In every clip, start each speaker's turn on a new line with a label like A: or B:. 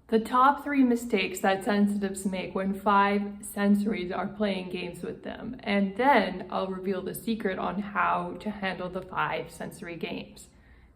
A: The top 3 mistakes that sensitives make when 5 sensories are playing games with them. And then I'll reveal the secret on how to handle the 5 sensory games.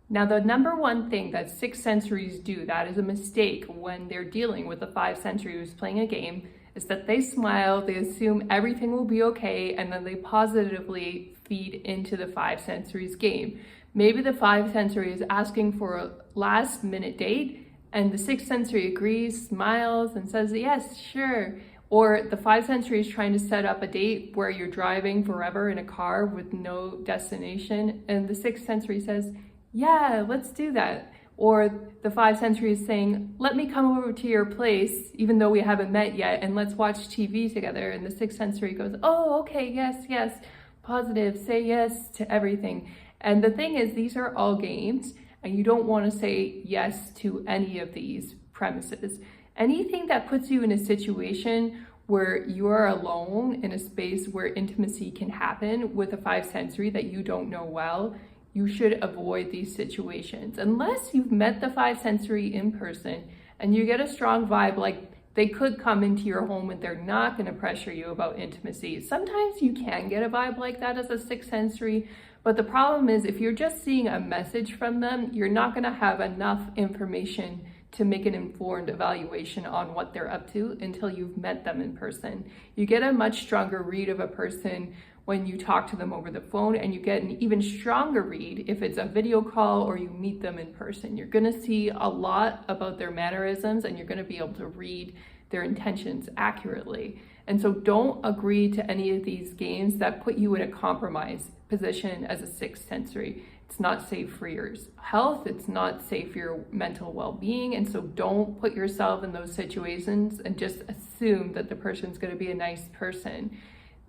A: Now, the number one thing that 6 sensories do that is a mistake when they're dealing with a 5 sensory who's playing a game is that they smile, they assume everything will be okay, and then they positively feed into the 5 sensories game. Maybe the 5 sensory is asking for a last minute date, and the 6th sensory agrees, smiles, and says, yes, sure. Or the 5 sensory is trying to set up a date where you're driving forever in a car with no destination, and the 6th sensory says, yeah, let's do that. Or the 5 sensory is saying, let me come over to your place, even though we haven't met yet, and let's watch TV together. And the 6th sensory goes, oh, okay, yes, yes, positive, say yes to everything. And the thing is, these are all games, and you don't want to say yes to any of these premises. Anything that puts you in a situation where you are alone in a space where intimacy can happen with a 5 sensory that you don't know well, you should avoid these situations. Unless you've met the 5 sensory in person and you get a strong vibe, like they could come into your home and they're not going to pressure you about intimacy. Sometimes you can get a vibe like that as a 6 sensory, but the problem is if you're just seeing a message from them, you're not going to have enough information to make an informed evaluation on what they're up to until you've met them in person. You get a much stronger read of a person when you talk to them over the phone, and you get an even stronger read if it's a video call or you meet them in person. You're going to see a lot about their mannerisms, and you're going to be able to read their intentions accurately. And so don't agree to any of these games that put you in a compromise position as a 6th sensory. It's not safe for your health, it's not safe for your mental well-being, and so don't put yourself in those situations and just assume that the person's going to be a nice person.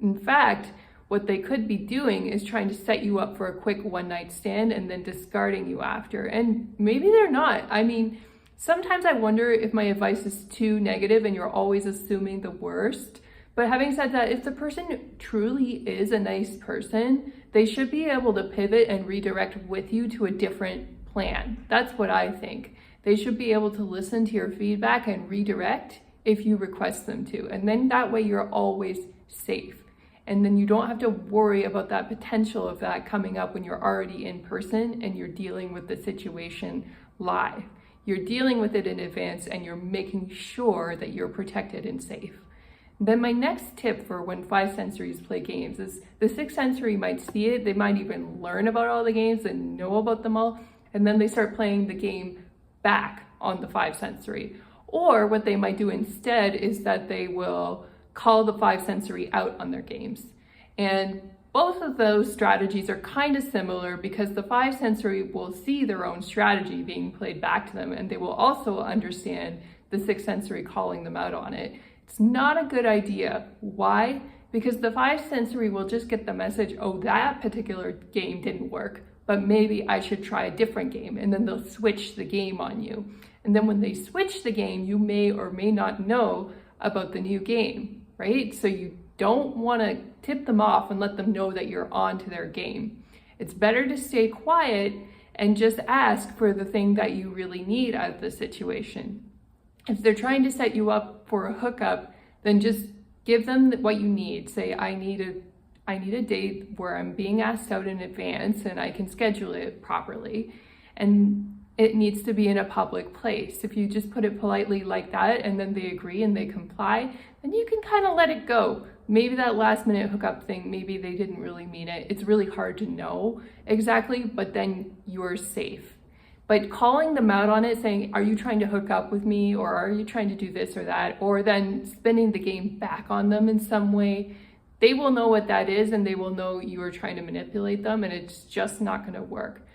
A: In fact, what they could be doing is trying to set you up for a quick one-night stand and then discarding you after. And maybe they're not. I mean, sometimes I wonder if my advice is too negative and you're always assuming the worst. But having said that, if the person truly is a nice person, they should be able to pivot and redirect with you to a different plan. That's what I think. They should be able to listen to your feedback and redirect if you request them to. And then that way you're always safe. And then you don't have to worry about that potential of that coming up when you're already in person and you're dealing with the situation live. You're dealing with it in advance and you're making sure that you're protected and safe. Then my next tip for when 5 sensories play games is the 6th sensory might see it, they might even learn about all the games and know about them all, and then they start playing the game back on the 5 sensory. Or what they might do instead is that they will call the 5 sensory out on their games. And both of those strategies are kind of similar because the 5 sensory will see their own strategy being played back to them, and they will also understand the 6th sensory calling them out on it. It's not a good idea. Why? Because the 5 sensory will just get the message, oh, that particular game didn't work, but maybe I should try a different game, and then they'll switch the game on you. And then when they switch the game, you may or may not know about the new game, right? So you don't want to tip them off and let them know that you're on to their game. It's better to stay quiet and just ask for the thing that you really need out of the situation. If they're trying to set you up for a hookup, then just give them what you need. Say, I need a date where I'm being asked out in advance and I can schedule it properly. And it needs to be in a public place. If you just put it politely like that and then they agree and they comply, then you can kind of let it go. Maybe that last minute hookup thing, maybe they didn't really mean it. It's really hard to know exactly, but then you're safe. But calling them out on it, saying, are you trying to hook up with me? Or are you trying to do this or that? Or then spinning the game back on them in some way, they will know what that is and they will know you are trying to manipulate them, and it's just not going to work.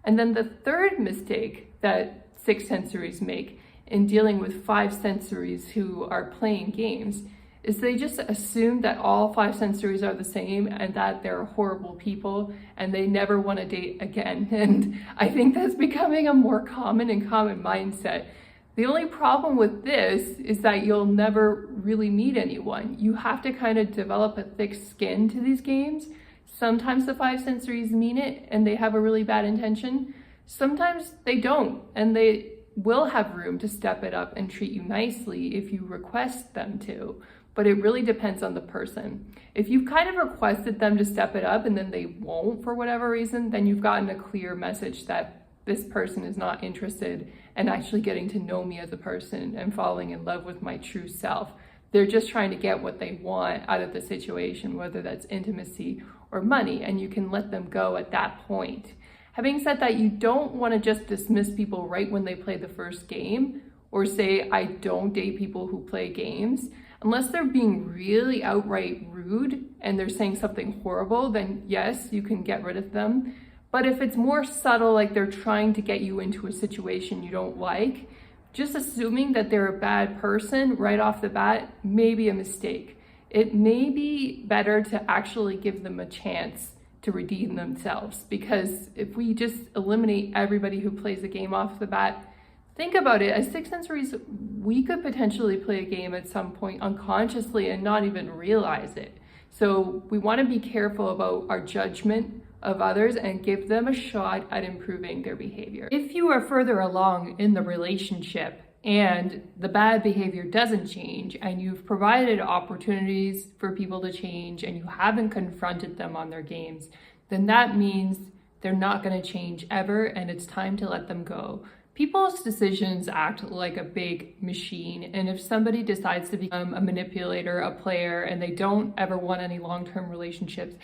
A: And then the third mistake that 6 sensories make in dealing with 5 sensories who are playing games is they just assume that all 5 sensories are the same and that they're horrible people and they never want to date again. And I think that's becoming a more common mindset. The only problem with this is that you'll never really meet anyone. You have to kind of develop a thick skin to these games. Sometimes the 5 sensories mean it and they have a really bad intention. Sometimes they don't, and they will have room to step it up and treat you nicely if you request them to. But it really depends on the person. If you've kind of requested them to step it up and then they won't for whatever reason, then you've gotten a clear message that this person is not interested in actually getting to know me as a person and falling in love with my true self. They're just trying to get what they want out of the situation, whether that's intimacy or money, and you can let them go at that point. Having said that, you don't want to just dismiss people right when they play the first game or say, I don't date people who play games. Unless they're being really outright rude and they're saying something horrible, then yes, you can get rid of them. But if it's more subtle, like they're trying to get you into a situation you don't like, just assuming that they're a bad person right off the bat may be a mistake. It may be better to actually give them a chance to redeem themselves, because if we just eliminate everybody who plays a game off the bat, think about it, as six sensories, we could potentially play a game at some point unconsciously and not even realize it. So we want to be careful about our judgment of others and give them a shot at improving their behavior. If you are further along in the relationship and the bad behavior doesn't change, and you've provided opportunities for people to change and you haven't confronted them on their games, then that means they're not going to change ever, and it's time to let them go. People's decisions act like a big machine, and if somebody decides to become a manipulator, a player, and they don't ever want any long-term relationships,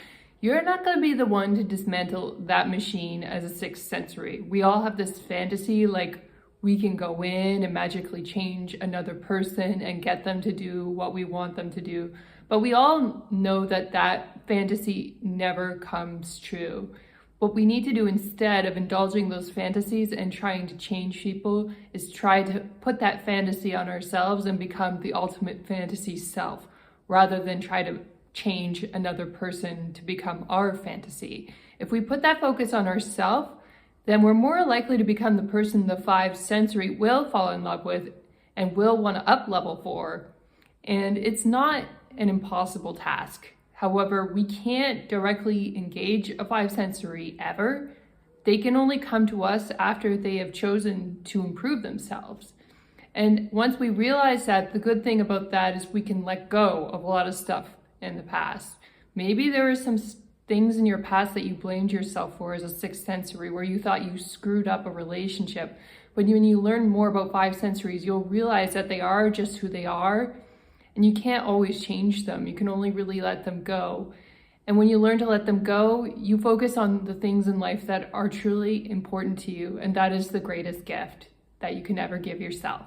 A: you're not going to be the one to dismantle that machine as a sixth sensory. We all have this fantasy like we can go in and magically change another person and get them to do what we want them to do. But we all know that that fantasy never comes true. What we need to do instead of indulging those fantasies and trying to change people is try to put that fantasy on ourselves and become the ultimate fantasy self, rather than try to change another person to become our fantasy. If we put that focus on ourselves, then we're more likely to become the person the five sensory will fall in love with and will want to up level for. And it's not an impossible task. However, we can't directly engage a five sensory ever. They can only come to us after they have chosen to improve themselves. And once we realize that, the good thing about that is we can let go of a lot of stuff in the past. Maybe there are some things in your past that you blamed yourself for as a sixth sensory, where you thought you screwed up a relationship. But when you learn more about five sensories, you'll realize that they are just who they are, and you can't always change them. You can only really let them go. And when you learn to let them go, you focus on the things in life that are truly important to you, and that is the greatest gift that you can ever give yourself.